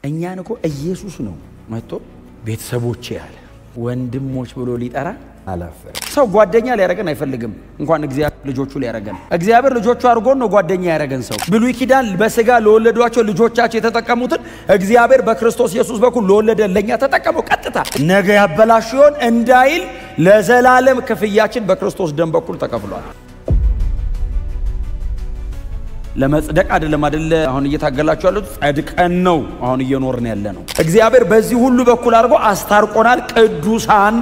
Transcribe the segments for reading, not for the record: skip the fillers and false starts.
እኛን እኮ ኢየሱስ ነው መጥቶ ቤተሰቦቼ ያለ ወንድሞች ብሎ ሊጠራ አላፈረ ሰው ጓደኛ ሊያረገን አይፈልግም እንኳን እግዚአብሔር ልጆቹ ሊያረገን እግዚአብሔር ልጆቹ አርጎን ነው ጓደኛ ያረገን ሰው ብሉይ ኪዳን በስጋ ለወለዷቸው ልጆቻቸው የተጠቀሙትን እግዚአብሔር በክርስቶስ ኢየሱስ በኩል ለወለደን ለኛ ተጠቀመው ቀጥታ ነገ ያበላሽውን እንዳይል ለዘላለም ክፍያችን በክርስቶስ ደም በኩል ተከፍሏል ለመጽደቅ አይደለም አሁን እየታገላችሁ ያሉት ጻድቀን ነው አሁን እየኖርን ያለ ነው እግዚአብሔር በዚህ ሁሉ በኩል አርጎ አስታርቆናል ቅዱሳን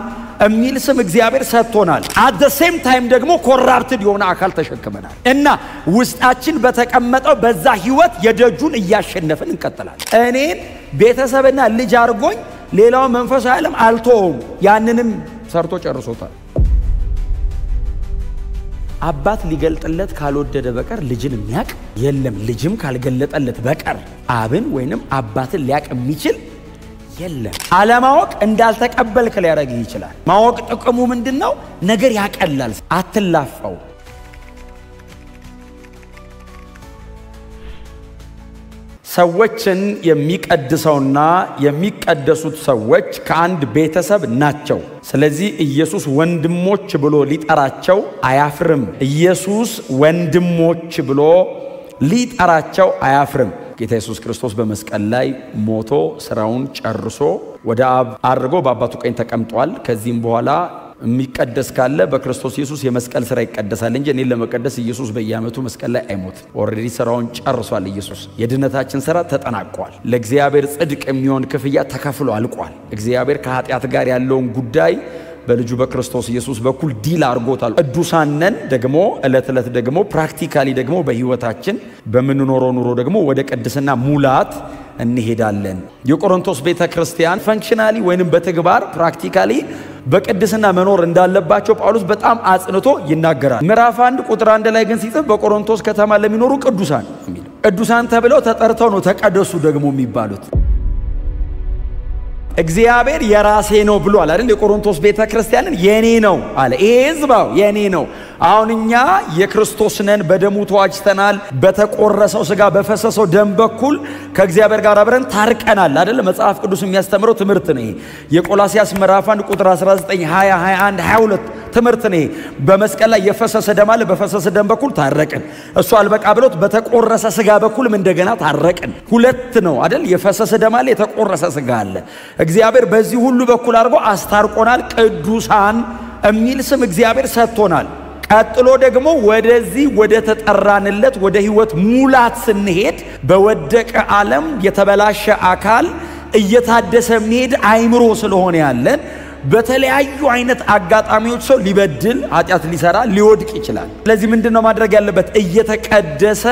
እሚል ስም እግዚአብሔር ሰጥቶናል at the same time ደግሞ ኮራፕትድ የሆነ አካል ተሸክመናል እና ውስጣችን በተቀመጠው በዛ ህይወት የደጁን እያሸነፈን እንቀጥላለን እኔን ቤተሰብና ልጅ አርጎኝ ሌላው መንፈስ ዓለም አልተውም ያንንም ሰርቶ ጨርሶታል አባት ሊገልጥለት ካልወደደ በቀር ልጅን የሚያቅ የለም ልጅም ካልገለጠለት በቀር አብን ወይንም አባትን ሊያቅ የሚችል የለም አለማወቅ እንዳልተቀበልክ ሊያረግ ይችላል ማወቅ ጥቅሙ ምንድነው ነገር ያቀላል አትላፋው ሰዎችን የሚቀድሰውና የሚቀደሱት ሰዎች ከአንድ ቤተሰብ ናቸው ስለዚህ ኢየሱስ ወንድሞች ብሎ ሊጠራቸው አያፍርም ኢየሱስ ወንድሞች ብሎ ሊጠራቸው አያፍርም ጌታ ኢየሱስ ክርስቶስ በመስቀል ላይ ሞቶ ስራውን ጨርሶ ወደ አብ አርጎ በአባቱ ቀኝ ተቀምጧል ከዚህም በኋላ የሚቀደስ ካለ በክርስቶስ ኢየሱስ የመስቀል ስራ ይቀደሳል እንጂ እኔን ለመቀደስ ኢየሱስ በየዓመቱ መስቀል ላይ አይሞት ኦሬዲ ስራውን ጨርሷል ኢየሱስ የድነታችን ስራ ተጠናቋል ለእግዚአብሔር ጽድቅ የሚሆን ክፍያ ተከፍሎ አልቋል እግዚአብሔር ከኃጢአት ጋር ያለውን ጉዳይ በልጁ በክርስቶስ ኢየሱስ በኩል ዲል አርጎታል ቅዱሳንን ደግሞ እለት እለት ደግሞ ፕራክቲካሊ ደግሞ በህይወታችን በመንኖረው ኑሮ ደግሞ ወደ ቅድስና ሙላት እንሄዳለን የቆሮንቶስ ቤተክርስቲያን ፈንክሽናሊ ወይንም በተግባር ፕራክቲካሊ በቅድስና መኖር እንዳለባቸው ጳውሎስ በጣም አጽንቶ ይናገራል ምዕራፍ 1 ቁጥር 1 ላይ ግን ሲጽፍ በቆሮንቶስ ከተማ ለሚኖሩ ቅዱሳን የሚል ቅዱሳን ተብለው ተጠርተው ነው ተቀደሱ ደግሞ የሚባሉት እግዚአብሔር የራሴ ነው ብሏል አይደል የቆሮንቶስ ቤተክርስቲያንን የኔ ነው አለ ይሄ ህዝባው የኔ ነው አሁንኛ የክርስቶስ ነን በደሙ ተዋጅተናል በተቆረሰው ስጋ በፈሰሰው ደም በኩል ከእግዚአብሔር ጋር አብረን ታርቀናል አይደል መጽሐፍ ቅዱስ የሚያስተምረው ትምህርት ነው የቆላስያስ ምዕራፍ 1 ቁጥር 19 20 21 22 ትምህርት ነው በመስቀል ላይ የፈሰሰ ደም አለ በፈሰሰ ደም በኩል ታረቀን እሱ አልበቃ ብሎት በተቆረሰ ስጋ በኩልም እንደገና ታረቀን ሁለት ነው አይደል የፈሰሰ ደም አለ የተቆረሰ ስጋ አለ እግዚአብሔር በዚህ ሁሉ በኩል አርጎ አስታርቆናል ቅዱሳን እሚል ስም እግዚአብሔር ሰጥቶናል ቀጥሎ ደግሞ ወደዚህ ወደ ተጠራንለት ወደ ህይወት ሙላት ስንሄድ በወደቀ ዓለም የተበላሸ አካል እየታደሰ የሚሄድ አይምሮ ስለሆነ ያለን በተለያዩ አይነት አጋጣሚዎች ሰው ሊበድል ኃጢአት ሊሰራ ሊወድቅ ይችላል ስለዚህ ምንድነው ማድረግ ያለበት እየተቀደሰ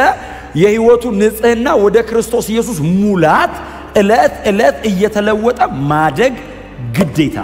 የህይወቱ ንጽህና ወደ ክርስቶስ ኢየሱስ ሙላት እለት እለት እየተለወጠ ማደግ ግዴታ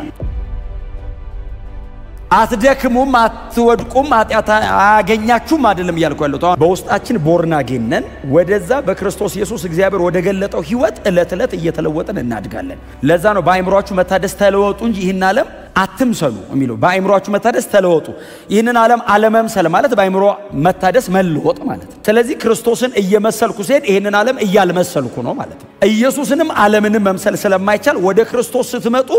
አትደክሙም አትወድቁም ኃጢአት አያገኛችሁም አይደለም ያልኩ ያለው በውስጣችን ቦርናጌነን ወደዛ በክርስቶስ ኢየሱስ እግዚአብሔር ወደ ገለጠው ህይወት እለት እለት እየተለወጠን እናድጋለን ለዛ ነው በአይምሮአችሁ መታደስ ተለወጡ እንጂ ይህን ዓለም አትምሰሉ የሚለው በአይምሮአችሁ መታደስ ተለወጡ ይህንን ዓለም አለመምሰል ማለት በአይምሮ መታደስ መለወጥ ማለት ስለዚህ ክርስቶስን እየመሰልኩ ሲሄድ ይህንን ዓለም እያልመሰልኩ ነው ማለት ኢየሱስንም ዓለምንም መምሰል ስለማይቻል ወደ ክርስቶስ ስትመጡ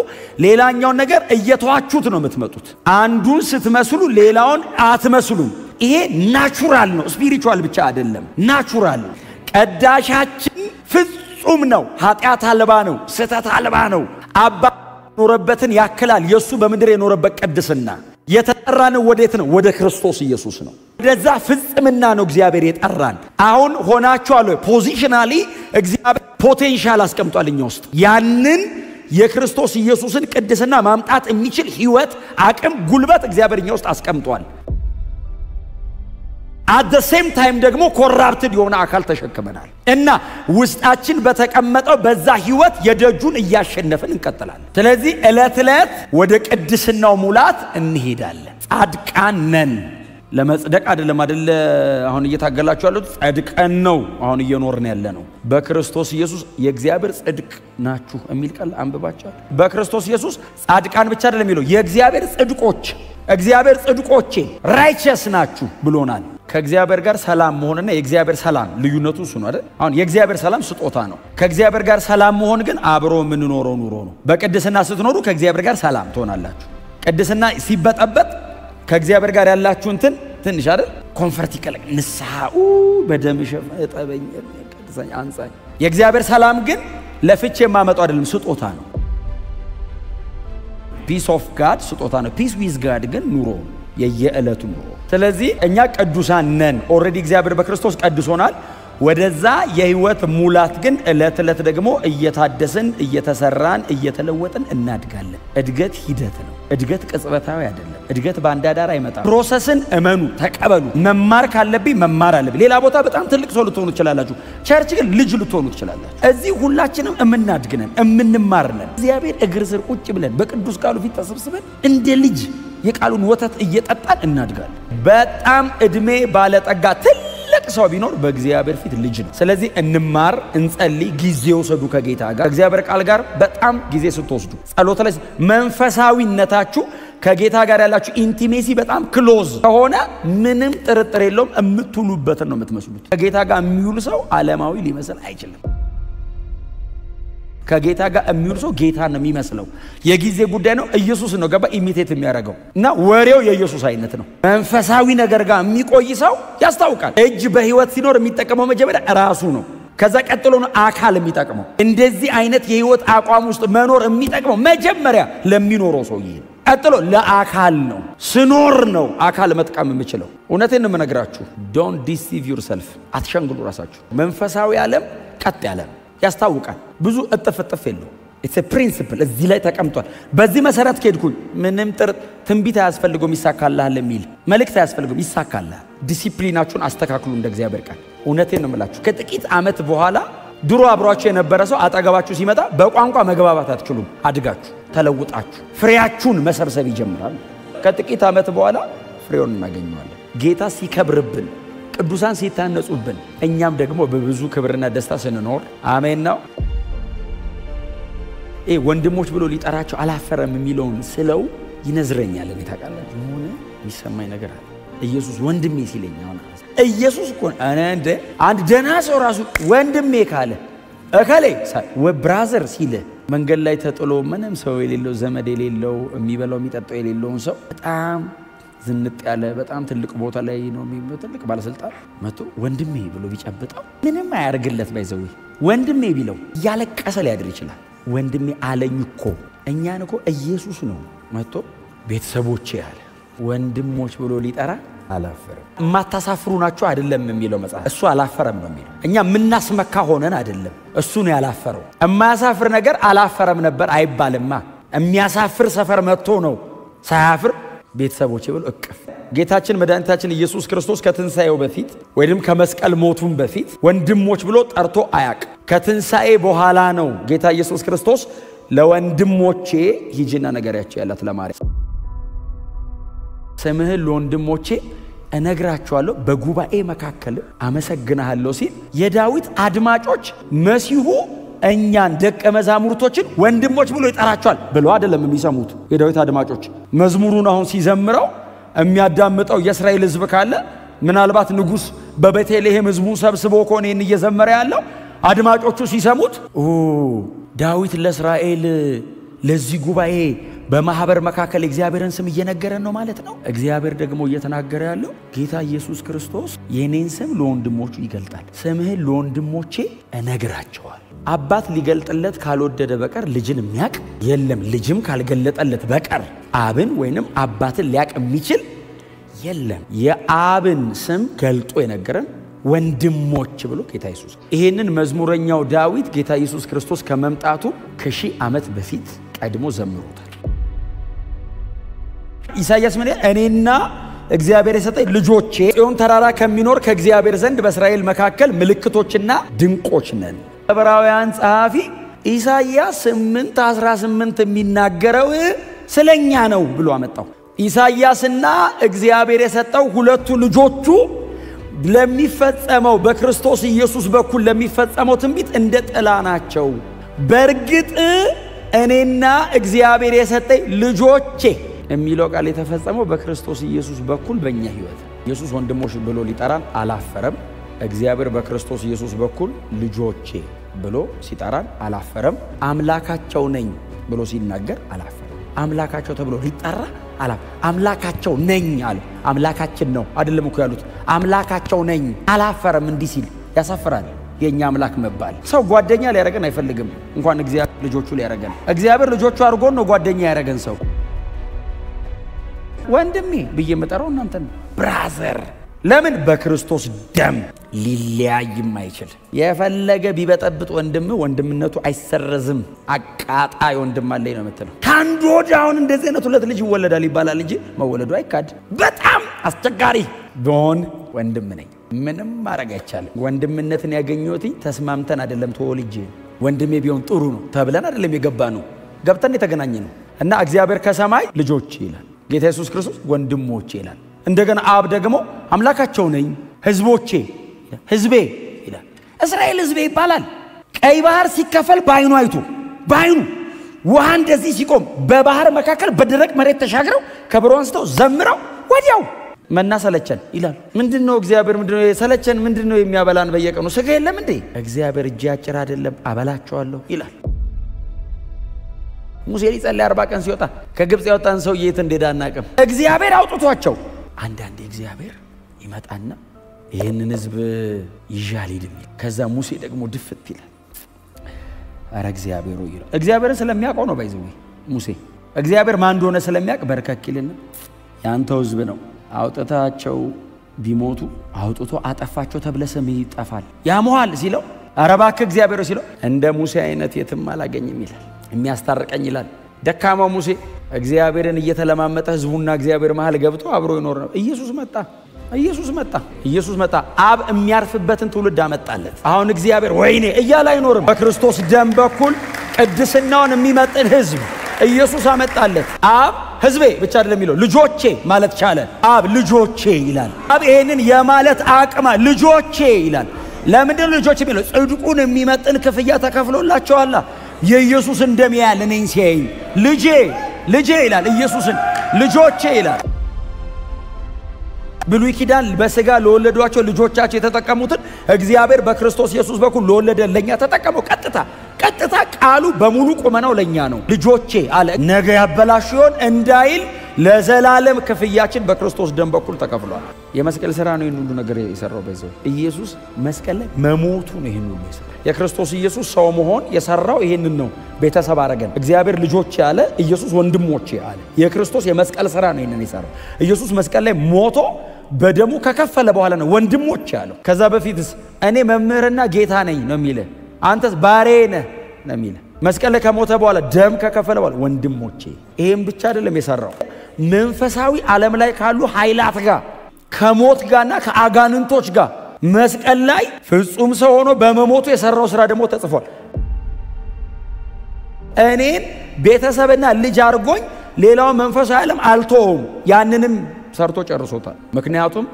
ሌላኛው ነገር እየተዋችሁት ነው የምትመጡት አንዱን ስትመስሉ ሌላውን አትመስሉም ይሄ ናቹራል ነው ስፒሪቹዋል ብቻ አይደለም ናቹራል ቀዳሻችን ፍጹም ነው ኃጢአት አልባ ነው ስተት አልባ ነው አባ ኖረበትን ያከላል የሱ በመድር የኖረበት ቅድስና የተጠራነው ወዴት ነው ወደ ክርስቶስ ኢየሱስ ነው ወደዛ ፍጽምና ነው እግዚአብሔር የጠራን አሁን ሆናችኋል ፖዚሽናሊ እግዚአብሔር ፖቴንሻል አስቀምጧልኛ ውስጥ ያንን የክርስቶስ ኢየሱስን ቅድስና ማምጣት የሚችል ህይወት አቅም ጉልበት እግዚአብሔርኛ ውስጥ አስቀምጧል at the same time ደግሞ ኮራፕትድ የሆነ አካል ተሸክመናል እና ውስጣችን በተቀመጠው በዛ ህይወት የደጁን እያሸነፈን እንቀጥላለን ስለዚህ እለት እለት ወደ ቅድስናው ሙላት እንሄዳለን ጻድቃን ነን ለመጽደቅ አይደለም አሁን እየታገላችሁ ያሉት ጻድቀን ነው አሁን እየኖርን ያለ ነው በክርስቶስ ኢየሱስ የእግዚአብሔር ጽድቅ ናችሁ የሚል ቃል አንብባችኋል በክርስቶስ ኢየሱስ ጻድቃን ብቻ አይደለም የሚለው የእግዚአብሔር ጽድቆች እግዚአብሔር ጽድቆቼ ራይቸስ ናችሁ ብሎናል ከእግዚአብሔር ጋር ሰላም መሆንና የእግዚአብሔር ሰላም ልዩነቱ እሱ ነው አይደል? አሁን የእግዚአብሔር ሰላም ስጦታ ነው። ከእግዚአብሔር ጋር ሰላም መሆን ግን አብሮ ምን ኖሮ ነው። በቅድስና ስትኖሩ ከእግዚአብሔር ጋር ሰላም ትሆናላችሁ። ቅድስና ሲበጠበጥ ከእግዚአብሔር ጋር ያላችሁ ትንሽ አይደል? ኮንፈርት ይከለክ ንስሐው በደም ሸፈጠበኝ ቅድሳኝ አንጻኝ። የእግዚአብሔር ሰላም ግን ለፍቼ የማመጣው አይደለም፣ ስጦታ ነው። ፒስ ኦፍ ጋድ ስጦታ ነው። ፒስ ዊዝ ጋድ ግን ኑሮ የየዕለቱ ኑሮ። ስለዚህ እኛ ቅዱሳን ነን። ኦሬዲ እግዚአብሔር በክርስቶስ ቀድሶናል። ወደዛ የህይወት ሙላት ግን ዕለት ዕለት ደግሞ እየታደስን እየተሰራን እየተለወጥን እናድጋለን። እድገት ሂደት ነው። እድገት ቅጽበታዊ አይደለም። እድገት ባንዳዳር አይመጣም። ፕሮሰስን እመኑ፣ ተቀበሉ። መማር ካለብኝ መማር አለብኝ። ሌላ ቦታ በጣም ትልቅ ሰው ልትሆኑ ትችላላችሁ። ቸርች ግን ልጅ ልትሆኑ ትችላላችሁ። እዚህ ሁላችንም እምናድግነን እምንማርነን። እግዚአብሔር እግር ስር ቁጭ ብለን በቅዱስ ቃሉ ፊት ተሰብስበን እንደ ልጅ የቃሉን ወተት እየጠጣን እናድጋለን። በጣም እድሜ ባለጠጋ ትልቅ ሰው ቢኖር በእግዚአብሔር ፊት ልጅ ነው። ስለዚህ እንማር፣ እንጸልይ፣ ጊዜ ወሰዱ ከጌታ ጋር። እግዚአብሔር ቃል ጋር በጣም ጊዜ ስትወስዱ ጸሎት ላይ መንፈሳዊነታችሁ ከጌታ ጋር ያላችሁ ኢንቲሜሲ በጣም ክሎዝ ከሆነ ምንም ጥርጥር የለውም የምትውሉበትን ነው የምትመስሉት። ከጌታ ጋር የሚውል ሰው ዓለማዊ ሊመስል አይችልም። ከጌታ ጋር የሚውል ሰው ጌታ ነው የሚመስለው። የጊዜ ጉዳይ ነው። ኢየሱስ ነው ገባ ኢሚቴት የሚያደርገው እና ወሬው የኢየሱስ አይነት ነው። መንፈሳዊ ነገር ጋር የሚቆይ ሰው ያስታውቃል። እጅ በህይወት ሲኖር የሚጠቀመው መጀመሪያ ራሱ ነው። ከዛ ቀጥሎ ነው አካል የሚጠቅመው። እንደዚህ አይነት የህይወት አቋም ውስጥ መኖር የሚጠቅመው መጀመሪያ ለሚኖረው ሰው ይሄ ቀጥሎ ለአካል ነው። ስኖር ነው አካል መጥቀም የምችለው። እውነቴን ነው የምነግራችሁ። ዶንት ዲሲቭ ዩርሰልፍ። አትሸንግሉ ራሳችሁ። መንፈሳዊ ዓለም ቀጥ ያለ ያስታውቃል። ብዙ እጥፍ የለው። ኢትስ ኤ ፕሪንሲፕል እዚህ ላይ ተቀምጧል። በዚህ መሰረት ከሄድኩኝ ምንም ትንቢት አያስፈልገውም ይሳካልሃል የሚል መልእክት አያስፈልገውም ይሳካልሃል። ዲሲፕሊናችሁን አስተካክሉ እንደ እግዚአብሔር ቃል። እውነቴን ነው የምላችሁ። ከጥቂት ዓመት በኋላ ድሮ አብሯችሁ የነበረ ሰው አጠገባችሁ ሲመጣ በቋንቋ መግባባት አትችሉም። አድጋችሁ ተለውጣችሁ ፍሬያችሁን መሰብሰብ ይጀምራል። ከጥቂት ዓመት በኋላ ፍሬውን እናገኘዋለን። ጌታ ሲከብርብን፣ ቅዱሳን ሲታነጹብን፣ እኛም ደግሞ በብዙ ክብርና ደስታ ስንኖር አሜን ነው። ወንድሞች ብሎ ሊጠራቸው አላፈረም የሚለውን ስለው ይነዝረኛል። እኔ ታውቃላችሁ ሆነ የሚሰማኝ ነገር አለ። ኢየሱስ ወንድሜ ሲለኝ አሁን ኢየሱስ እኮ አንድ ደህና ሰው ራሱ ወንድሜ ካለ እከሌ ብራዘር ሲለ መንገድ ላይ ተጥሎ ምንም ሰው የሌለው ዘመድ የሌለው የሚበላው የሚጠጣው የሌለውን ሰው በጣም ዝንጥ ያለ በጣም ትልቅ ቦታ ላይ ነው የሚመጣው ትልቅ ባለስልጣን መጥቶ ወንድሜ ብሎ ቢጨብጣው ምንም አያርግለት። ባይዘው ወንድሜ ቢለው ያለቀሰ ሊያድር ይችላል። ወንድሜ አለኝ እኮ እኛን እኮ ኢየሱስ ነው መጥቶ ቤተሰቦቼ ያለ ወንድሞች ብሎ ሊጠራ አላፈረም። ማታሳፍሩ ናችሁ አይደለም የሚለው መጽሐፍ። እሱ አላፈረም ነው የሚለው። እኛ ምናስመካ ሆነን አይደለም፣ እሱ ነው ያላፈረው። የማያሳፍር ነገር አላፈረም ነበር አይባልማ። የሚያሳፍር ሰፈር መጥቶ ነው ሳያፍር ቤተሰቦቼ ብሎ እቅፍ። ጌታችን መድኃኒታችን ኢየሱስ ክርስቶስ ከትንሳኤው በፊት ወይንም ከመስቀል ሞቱም በፊት ወንድሞች ብሎ ጠርቶ አያቅ። ከትንሳኤ በኋላ ነው ጌታ ኢየሱስ ክርስቶስ ለወንድሞቼ ሂጂና ነገሪያቸው ያላት ለማርያም ስምህን ለወንድሞቼ እነግራቸዋለሁ በጉባኤ መካከል አመሰግናለሁ ሲል የዳዊት አድማጮች መሲሁ እኛን ደቀ መዛሙርቶችን ወንድሞች ብሎ ይጠራቸዋል ብሎ አይደለም የሚሰሙት። የዳዊት አድማጮች መዝሙሩን አሁን ሲዘምረው የሚያዳምጠው የእስራኤል ሕዝብ ካለ ምናልባት ንጉስ በቤተልሔም ሕዝቡን ሰብስቦ ከሆነ ይህን እየዘመረ ያለው አድማጮቹ ሲሰሙት ዳዊት ለእስራኤል ለዚህ ጉባኤ በማህበር መካከል እግዚአብሔርን ስም እየነገረ ነው ማለት ነው። እግዚአብሔር ደግሞ እየተናገረ ያለው ጌታ ኢየሱስ ክርስቶስ የኔን ስም ለወንድሞቹ ይገልጣል። ስምህን ለወንድሞቼ እነግራቸዋለሁ። አባት ሊገልጥለት ካልወደደ በቀር ልጅን የሚያቅ የለም። ልጅም ካልገለጠለት በቀር አብን ወይንም አባትን ሊያቅ የሚችል የለም። የአብን ስም ገልጦ የነገረን ወንድሞች ብሎ ጌታ ኢየሱስ። ይሄንን መዝሙረኛው ዳዊት ጌታ ኢየሱስ ክርስቶስ ከመምጣቱ ከሺህ ዓመት በፊት ቀድሞ ዘምሮታል። ኢሳይያስ ምን ይላል? እኔና እግዚአብሔር የሰጠኝ ልጆቼ ጽዮን ተራራ ከሚኖር ከእግዚአብሔር ዘንድ በእስራኤል መካከል ምልክቶችና ድንቆች ነን። ዕብራውያን ጸሐፊ ኢሳይያስ 8:18 የሚናገረው ስለኛ ነው ብሎ አመጣው። ኢሳይያስና እግዚአብሔር የሰጠው ሁለቱ ልጆቹ ለሚፈጸመው በክርስቶስ ኢየሱስ በኩል ለሚፈጸመው ትንቢት እንደ ጥላ ናቸው። በእርግጥ እኔና እግዚአብሔር የሰጠኝ ልጆቼ የሚለው ቃል የተፈጸመው በክርስቶስ ኢየሱስ በኩል በእኛ ሕይወት ኢየሱስ ወንድሞች ብሎ ሊጠራን አላፈረም። እግዚአብሔር በክርስቶስ ኢየሱስ በኩል ልጆቼ ብሎ ሲጠራን አላፈረም። አምላካቸው ነኝ ብሎ ሲናገር አላፈረም። አምላካቸው ተብሎ ሊጠራ አምላካቸው ነኝ አለ። አምላካችን ነው አይደለም እኮ ያሉት። አምላካቸው ነኝ አላፈረም። እንዲህ ሲል ያሳፍራል። የኛ አምላክ መባል ሰው ጓደኛ ሊያረገን አይፈልግም። እንኳን እግዚአብሔር ልጆቹ ሊያረገን። እግዚአብሔር ልጆቹ አድርጎን ነው ጓደኛ ያረገን ሰው። ወንድሜ ብዬ መጠራው እናንተን ብራዘር። ለምን? በክርስቶስ ደም ሊለያይም አይችል። የፈለገ ቢበጠብጥ ወንድምነቱ አይሰረዝም። አቃጣይ ወንድም አለኝ ነው የምትለው። ካንዱ ወዲያውን እንደዚህ አይነት ሁለት ልጅ ይወለዳል ይባላል እንጂ መወለዱ አይካድ። በጣም አስቸጋሪ ቢሆን ወንድም ነኝ ምንም ማድረግ አይቻልም። ወንድምነትን ያገኘሁት ተስማምተን አይደለም ተወልጄ ወንድሜ ቢሆን ጥሩ ነው ተብለን አይደለም የገባነው። ገብተን የተገናኘነው እና እግዚአብሔር ከሰማይ ልጆች ይላል። ጌታ ኢየሱስ ክርስቶስ ወንድሞቼ ይላል። እንደገና አብ ደግሞ አምላካቸው ነኝ ህዝቦቼ ህዝቤ ይላል። እስራኤል ህዝቤ ይባላል። ቀይ ባህር ሲከፈል ባይኑ አይቶ ባይኑ ውሃ እንደዚህ ሲቆም በባህር መካከል በደረቅ መሬት ተሻግረው ከበሮ አንስተው ዘምረው ወዲያው መናሰለቸን ይላል። ምንድነው እግዚአብሔር ምንድነው የሰለቸን? ምንድነው የሚያበላን በየቀኑ ስጋ የለም እንዴ? እግዚአብሔር እጅ ያጭር አይደለም አበላቸዋለሁ ይላል። ሙሴ ሊጸልይ 40 ቀን ሲወጣ ከግብጽ ያወጣን ሰው የት እንደዳናቀም እግዚአብሔር አውጥቷቸው አንዳንዴ እግዚአብሔር ይመጣና ይሄንን ህዝብ ይዣል ይልም። ከዛ ሙሴ ደግሞ ድፍት ይላል። አረ እግዚአብሔር ይላል። እግዚአብሔርን ስለሚያውቀው ነው ባይዘው ሙሴ እግዚአብሔር ማን እንደሆነ ስለሚያውቅ በረከክልና ያንተው ህዝብ ነው አውጥታቸው ቢሞቱ አውጥቶ አጠፋቸው ተብለ ስም ይጠፋል ያሞሃል ሲለው አረባክ እግዚአብሔር ሲለው እንደ ሙሴ አይነት የትም አላገኝም ይላል። የሚያስታርቀኝ ይላል። ደካማው ሙሴ እግዚአብሔርን እየተለማመጠ ህዝቡና እግዚአብሔር መሃል ገብቶ አብሮ ይኖር ነው። ኢየሱስ መጣ አብ የሚያርፍበትን ትውልድ አመጣለት። አሁን እግዚአብሔር ወይኔ እያለ አይኖርም። በክርስቶስ ደም በኩል ቅድስናውን የሚመጥን ህዝብ ኢየሱስ አመጣለት። አብ ህዝቤ ብቻ አይደለም የሚለው ልጆቼ ማለት ቻለ። አብ ልጆቼ ይላል። አብ ይሄንን የማለት አቅማ ልጆቼ ይላል። ለምንድን ልጆቼ የሚለው? ጽድቁን የሚመጥን ክፍያ ተከፍሎላቸዋል። የኢየሱስ እንደም ያለ ነኝ ሲያይ ልጄ ይላል። ኢየሱስን ልጆቼ ይላል። ብሉይ ኪዳን በስጋ ለወለዷቸው ልጆቻቸው የተጠቀሙትን እግዚአብሔር በክርስቶስ ኢየሱስ በኩል ለወለደ ለኛ ተጠቀመው። ቀጥታ ቃሉ በሙሉ ቁመናው ለኛ ነው። ልጆቼ አለ። ነገ ያበላሽውን እንዳይል ለዘላለም ክፍያችን በክርስቶስ ደም በኩል ተከፍሏል። የመስቀል ሥራ ነው ይሄን ሁሉ ነገር የሰራው። በዛው ኢየሱስ መስቀል ላይ መሞቱ ነው ይሄን ሁሉ የሰራው። የክርስቶስ ኢየሱስ ሰው መሆን የሰራው ይሄንን ነው። ቤተሰብ አረገን። እግዚአብሔር ልጆቼ አለ፣ ኢየሱስ ወንድሞቼ አለ። የክርስቶስ የመስቀል ሥራ ነው ይሄንን የሰራው። ኢየሱስ መስቀል ላይ ሞቶ በደሙ ከከፈለ በኋላ ነው ወንድሞቼ አለው። ከዛ በፊትስ እኔ መምህርና ጌታ ነኝ ነው የሚለው። አንተስ ባሪያ ነህ ነው የሚለው። መስቀል ላይ ከሞተ በኋላ ደም ከከፈለ በኋላ ወንድሞቼ። ይሄን ብቻ አይደለም የሰራው። መንፈሳዊ ዓለም ላይ ካሉ ኃይላት ጋር ከሞት ጋርና ከአጋንንቶች ጋር መስቀል ላይ ፍጹም ሰው ሆኖ በመሞቱ የሰራው ሥራ ደግሞ ተጽፏል። እኔን ቤተሰብና ልጅ አርጎኝ ሌላው መንፈሳዊ ዓለም አልተውም። ያንንም ሰርቶ ጨርሶታል። ምክንያቱም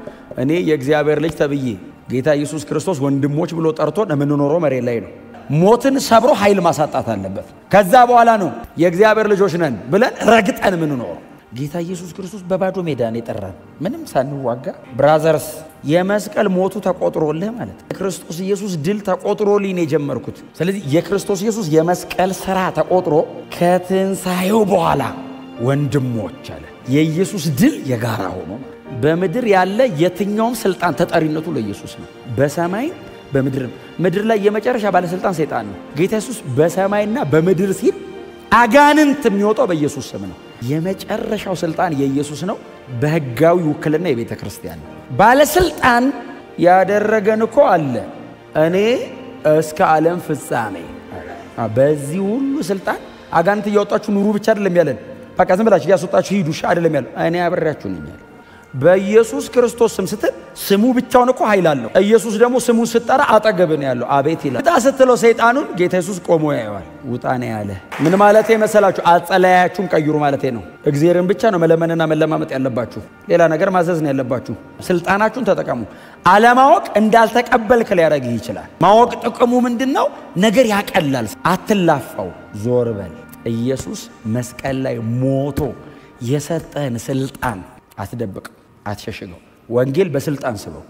እኔ የእግዚአብሔር ልጅ ተብዬ ጌታ ኢየሱስ ክርስቶስ ወንድሞች ብሎ ጠርቶን የምንኖረው መሬት ላይ ነው። ሞትን ሰብሮ ኃይል ማሳጣት አለበት። ከዛ በኋላ ነው የእግዚአብሔር ልጆች ነን ብለን ረግጠን የምንኖረው። ጌታ ኢየሱስ ክርስቶስ በባዶ ሜዳ ነው የጠራን ምንም ሳንዋጋ። ብራዘርስ የመስቀል ሞቱ ተቆጥሮልህ ማለት የክርስቶስ ኢየሱስ ድል ተቆጥሮልኝ ነው የጀመርኩት። ስለዚህ የክርስቶስ ኢየሱስ የመስቀል ሥራ ተቆጥሮ ከትንሣኤው በኋላ ወንድሞች አለ። የኢየሱስ ድል የጋራ ሆኖ በምድር ያለ የትኛውም ስልጣን ተጠሪነቱ ለኢየሱስ ነው። በሰማይ በምድር ላይ የመጨረሻ ባለስልጣን ሰይጣን ነው። ጌታ ኢየሱስ በሰማይና በምድር ሲል አጋንንት የሚወጣው በኢየሱስ ስም ነው። የመጨረሻው ስልጣን የኢየሱስ ነው። በህጋዊ ውክልና የቤተ ክርስቲያን ነው። ባለስልጣን ያደረገን እኮ አለ። እኔ እስከ ዓለም ፍጻሜ በዚህ ሁሉ ስልጣን አጋንንት እያወጣችሁ ኑሩ ብቻ አይደለም ያለን። በቃ ዝም ብላችሁ ያስወጣችሁ ሂዱ አይደለም ያለው። እኔ አብሬያችሁ ነኝ ያለው። በኢየሱስ ክርስቶስ ስም ስትል ስሙ ብቻውን እኮ ኃይል አለው። ኢየሱስ ደግሞ ስሙን ስትጠራ አጠገብ ነው ያለው። አቤት ይላል። ውጣ ስትለው ሰይጣኑን ጌታ ኢየሱስ ቆሞ ያየዋል። ውጣ ነው ያለ። ምን ማለት መሰላችሁ? አጸላያችሁን ቀይሩ ማለት ነው። እግዚአብሔርን ብቻ ነው መለመንና መለማመጥ ያለባችሁ። ሌላ ነገር ማዘዝ ነው ያለባችሁ። ስልጣናችሁን ተጠቀሙ። አለማወቅ እንዳልተቀበልክ ሊያደርግህ ይችላል። ማወቅ ጥቅሙ ምንድነው? ነገር ያቀላል። አትላፋው፣ ዞር በል። ኢየሱስ መስቀል ላይ ሞቶ የሰጠን ስልጣን አትደብቅ፣ አትሸሽገው። ወንጌል በስልጣን ስበኩ